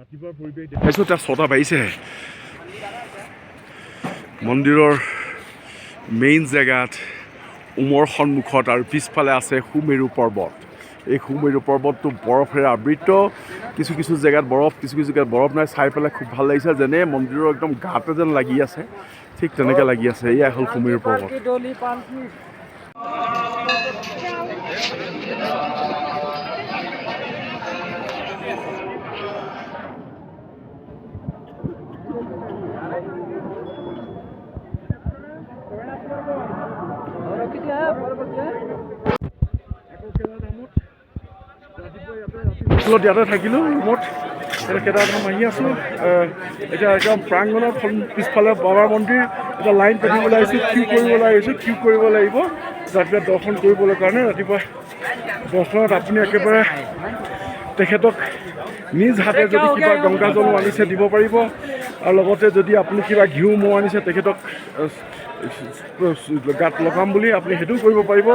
ৰাতিপুৱাৰ পৰিৱেশ দেখাইছোঁ, তাত 6টা বাজিছেহে। মন্দিৰৰ মেইন জেগাত উমৰ সন্মুখত আৰু পিছফালে আছে সুমেৰু পৰ্বত। এই সুমেৰু পৰ্বতটো বৰফেৰে আবৃত। কিছু কিছু জেগাত বৰফ, কিছু কিছু জেগাত বৰফ নাই। চাই পেলাই খুব ভাল লাগিছে, যেনে মন্দিৰৰ একদম গাতে যেন লাগি আছে, ঠিক তেনেকৈ লাগি আছে। এয়া হ'ল সুমেৰু পৰ্বত। ইয়াতে থাকিলোঁ ৰুমত। এতিয়া কেদাৰধাম আহি আছোঁ। এতিয়া একদম প্ৰাংগণত পিছফালে বাবাৰ মন্দিৰ। এতিয়া লাইন পাতিবলৈ আহিছোঁ, কিউ কৰিব লাগিব ৰাতিপুৱা দৰ্শন কৰিবলৈ কাৰণে। ৰাতিপুৱা দৰ্শনত আপুনি একেবাৰে তেখেতক নিজ হাতে যদি কিবা গংগাজল আনিছে দিব পাৰিব, আৰু লগতে যদি আপুনি কিবা ঘিউ মৌ আনিছে তেখেতক গাত লগাম বুলি আপুনি সেইটোও কৰিব পাৰিব।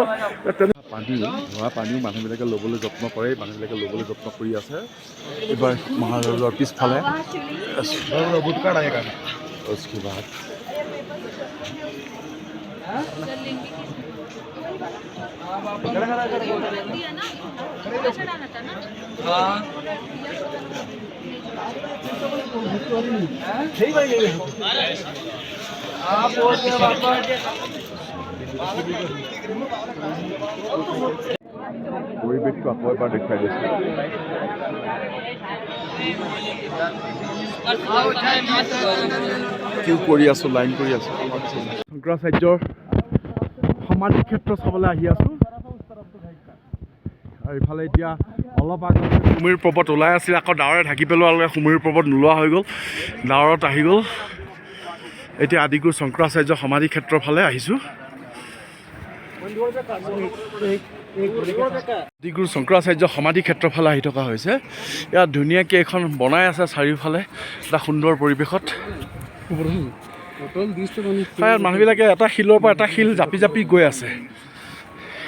ধোৱা পানীও মানুহবিলাকে ল'বলৈ যত্ন কৰে, মানুহবিলাকে ল'বলৈ যত্ন কৰি আছে। এইবাৰ মহাৰাজৰ পিছফালে পৰিৱেশটো আকৌ এবাৰ দেখুৱাই দিছোঁ। কিউ কৰি আছোঁ, লাইন কৰি আছোঁ। শংকৰাচাৰ্যৰ সমাধি ক্ষেত্ৰ চাবলৈ আহি আছোঁ। আৰু ইফালে এতিয়া অলপ আগত সুমেৰু পৰ্বত ওলাই আছিল, আকৌ ডাৱৰে ঢাকি পেলোৱালৈকে সুমেৰু পৰ্বত নোলোৱা হৈ গ'ল, ডাৱৰত আহি গ'ল। এতিয়া আদিগুৰু শংকৰাচাৰ্য সমাধি ক্ষেত্ৰৰ ফালে আহিছোঁ। আদিগুৰু শংকৰাচাৰ্য সমাধি ক্ষেত্ৰৰ ফালে আহি থকা হৈছে। ইয়াত ধুনীয়াকৈ এখন বনাই আছে চাৰিওফালে এটা সুন্দৰ পৰিৱেশত। ইয়াত মানুহবিলাকে এটা শিলৰ পৰা এটা শিল জাপি জাপি গৈ আছে,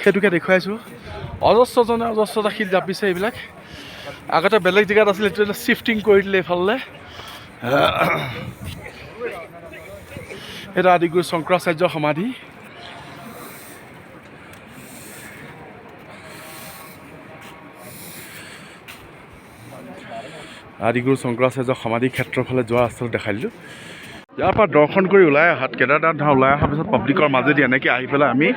সেইটোকে দেখুৱাইছোঁ। অজস্ৰজনে অজস্ৰটা শিল জাপিছে। এইবিলাক আগতে বেলেগ জেগাত আছিলে, এইটো চিফ্টিং কৰি দিলে এইফালে। এটা আদিগুৰু শংকৰাচাৰ্য সমাধি। আদিগুৰু শংকৰাচাৰ্য সমাধি ক্ষেত্ৰৰ ফালে যোৱা ৰাস্তাটো দেখাই দিলোঁ। ইয়াৰ পৰা দৰ্শন কৰি ওলাই অহাত কেদাৰনাথ ধাম ওলাই অহাৰ পিছত পাব্লিকৰ মাজেদি এনেকৈ আহি পেলাই আমি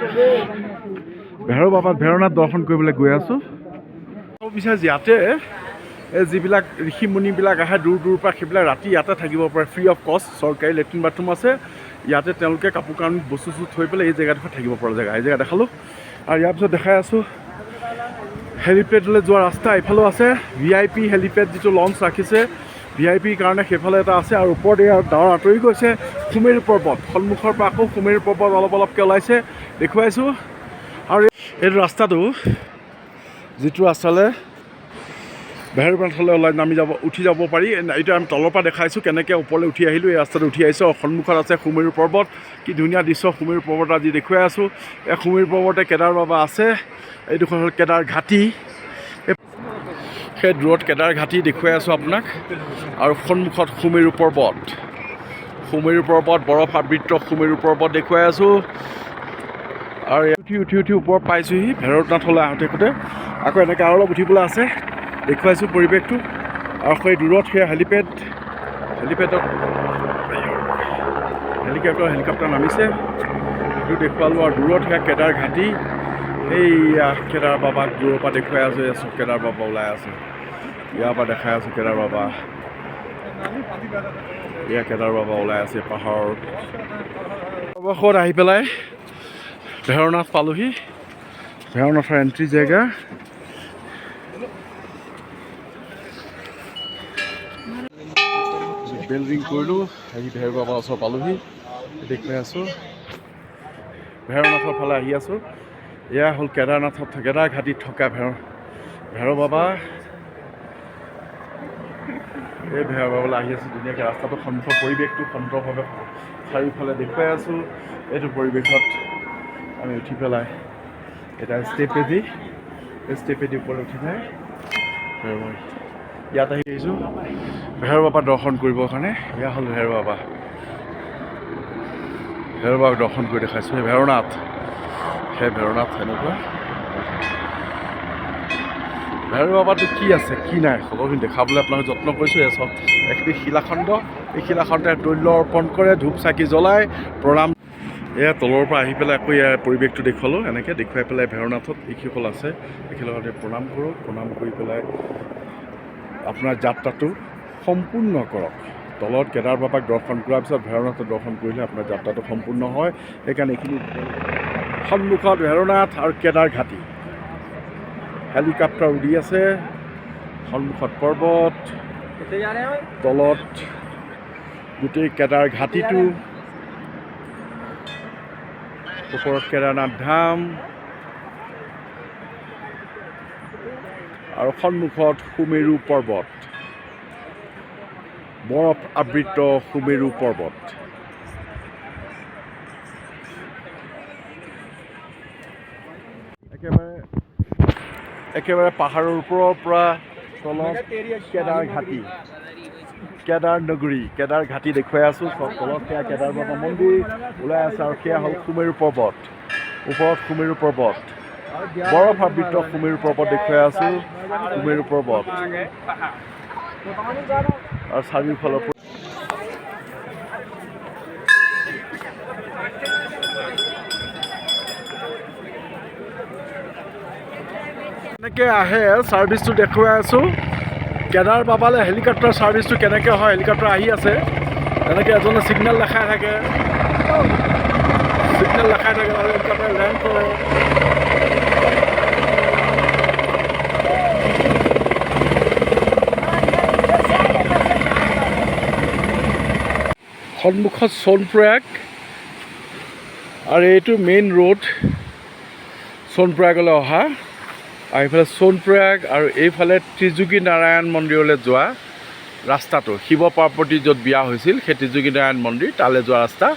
ভৈৰৱনাথ দৰ্শন কৰিবলৈ গৈ আছোঁ। বিচাৰিছোঁ ইয়াতে যিবিলাক ঋষি মুনিবিলাক আহে দূৰ দূৰৰ পৰা, সেইবিলাক ৰাতি ইয়াতে থাকিব পাৰে, ফ্ৰী অফ কষ্ট। চৰকাৰী লেট্ৰিন বাথৰুম আছে ইয়াতে। তেওঁলোকে কাপোৰ কানি বস্তু থৈ পেলাই এই জেগাডোখৰত থাকিব পৰা জেগা। এই জেগা দেখালোঁ। আৰু ইয়াৰ পিছত দেখাই আছোঁ হেলিপেডলৈ যোৱা ৰাস্তা এইফালেও আছে। VIP হেলিপেড যিটো লঞ্চ ৰাখিছে VIPৰ কাৰণে, সেইফালে এটা আছে। আৰু ওপৰত এই ডাৱৰ আঁতৰি গৈছে। সুমেৰু পৰ্বত সন্মুখৰ পৰা আকৌ সুমেৰু পৰ্বত অলপ অলপকৈ ওলাইছে, দেখুৱাইছোঁ। আৰু এইটো ৰাস্তাটো যিটো ৰাস্তালৈ ভৈৰৱনাথলৈ উঠি যাব পাৰি, এইটো আমি তলৰ পৰা দেখাইছোঁ কেনেকৈ ওপৰলৈ উঠি আহিলোঁ। এই ৰাস্তাটো উঠি আহিছোঁ। সন্মুখত আছে সুমেৰু পৰ্বত। কি ধুনীয়া দৃশ্য সুমেৰু পৰ্বত আজি দেখুৱাই আছোঁ। এই সুমেৰু পৰ্বতে কেদাৰ বাবা আছে। এইডোখৰ হ'ল কেদাৰ ঘাটি। সেই দূৰত কেদাৰ ঘাটি দেখুৱাই আছোঁ আপোনাক। আৰু সন্মুখত সুমেৰু পৰ্বত, বৰফ আবৃত সুমেৰু পৰ্বত দেখুৱাই আছোঁ। আৰু উঠি ওপৰত পাইছোঁহি ভৈৰৱনাথলৈ আহোঁতে। আকৌ এনেকৈ আৰু অলপ উঠিবলৈ আছে, দেখুৱাইছোঁ পৰিৱেশটো। আৰু সেই দূৰত সেয়া হেলিকপ্টাৰ নামিছে, সেইটো দেখুৱালোঁ। আৰু দূৰত সেয়া কেদাৰ ঘাটি। এইয়া কেদাৰ বাবাক দূৰৰ পৰা দেখুৱাই আছোঁ। এয়া কেদাৰ বাবা ওলাই আছে, ইয়াৰ পৰা দেখাই আছোঁ কেদাৰ বাবা। এয়া কেদাৰ বাবা ওলাই আছে পাহাৰৰ অৱশেষত আহি পেলাই ভৈৰৱনাথ পালোহি। ভৈৰৱনাথৰ এণ্ট্ৰি জেগা। বেল ৰিং কৰিলোঁ, আহি ভৈৰৱ বাবাৰ ওচৰ পালোহি, দেখুৱাই আছোঁ। ভৈৰৱনাথৰ ফালে আহি আছোঁ। এয়া হ'ল কেদাৰ ঘাটিত থকা ভৈৰৱ বাবা। এই ভৈৰৱ বাবালৈ আহি আছোঁ ধুনীয়াকৈ। ৰাস্তাটো সন্মুখৰ পৰিৱেশটো সুন্দৰভাৱে চাৰিওফালে দেখুৱাই আছোঁ। এইটো পৰিৱেশত আমি উঠি পেলাই এটা ষ্টেপেদি ওপৰত উঠি যায়। ইয়াত আহি আহিছোঁ ভৈৰৱ বাবা দৰ্শন কৰিবৰ কাৰণে। এয়া হ'ল ভৈৰৱ বাবা। ভৈৰৱ বাবাক দৰ্শন কৰি দেখাইছোঁ। সেই ভৈৰৱনাথ সেনেকুৱা। ভৈৰৱ বাবাটো কি আছে কি নাই সকলোখিনি দেখাবলৈ আপোনালোকে যত্ন কৰিছোঁ। এয়া চব একটি শিলাখণ্ড। এই শিলাখণ্ডে তৈল অৰ্পণ কৰে, ধূপ চাকি জ্বলাই প্ৰণাম। এয়া তলৰ পৰা আহি পেলাই আকৌ ইয়াৰ পৰিৱেশটো দেখুৱালোঁ। এনেকৈ দেখুৱাই পেলাই ভৈৰৱনাথত এইসকল আছে এইসকলতে প্ৰণাম কৰক। প্ৰণাম কৰি পেলাই আপোনাৰ যাত্ৰাটো সম্পূৰ্ণ কৰক। তলত কেদাৰ বাবাক দৰ্শন কৰাৰ পিছত ভৈৰৱনাথক দৰ্শন কৰিলে আপোনাৰ যাত্ৰাটো সম্পূৰ্ণ হয়। সেইকাৰণে এইখিনি সন্মুখত ভৈৰৱনাথ আৰু কেদাৰ ঘাটি। হেলিকপ্টাৰ উৰি আছে, সন্মুখত পৰ্বত, তলত গোটেই কেদাৰ ঘাটিটো, ওপৰত কেদাৰনাথ ধাম আৰু সন্মুখত সুমেৰু পৰ্বত, বৰফ আবৃত সুমেৰু পৰ্বত। একেবাৰে পাহাৰৰ ওপৰৰ পৰা তলত কেদাৰ ঘাটি, কেদাৰ নগৰী, কেদাৰ ঘাটি দেখুৱাই আছোঁ। চব তলত সেয়া কেদাৰ বাবা মন্দিৰ ওলাই আছে আৰু সেয়া হ'ল সুমেৰু পৰ্বত। ওপৰত সুমেৰু পৰ্বত, বৰফ আবৃত সুমেৰু পৰ্বত দেখুৱাই আছোঁ। সুমেৰু পৰ্বত আৰু চাৰিওফালৰ পৰা কেনেকৈ আহে ছাৰ্ভিচটো দেখুৱাই আছোঁ। কেদাৰ বাবালৈ হেলিকপ্টাৰ ছাৰ্ভিচটো কেনেকৈ হয়, হেলিকপ্টাৰ আহি আছে এনেকৈ এজনে ছিগনেল দেখাই থাকে আৰু হেলিকপ্টাৰ লেণ্ড কৰে। সন্মুখত সোণপ্ৰয়াগ আৰু এইটো মেইন ৰোড সোণপ্ৰয়াগলৈ অহা। আৰু এইফালে সোণপ্ৰয়াগ আৰু এইফালে ত্ৰিযোগী নাৰায়ণ মন্দিৰলৈ যোৱা ৰাস্তাটো, শিৱ পাৰ্বতী য'ত বিয়া হৈছিল সেই ত্ৰিযোগী নাৰায়ণ মন্দিৰ তালৈ যোৱা ৰাস্তা।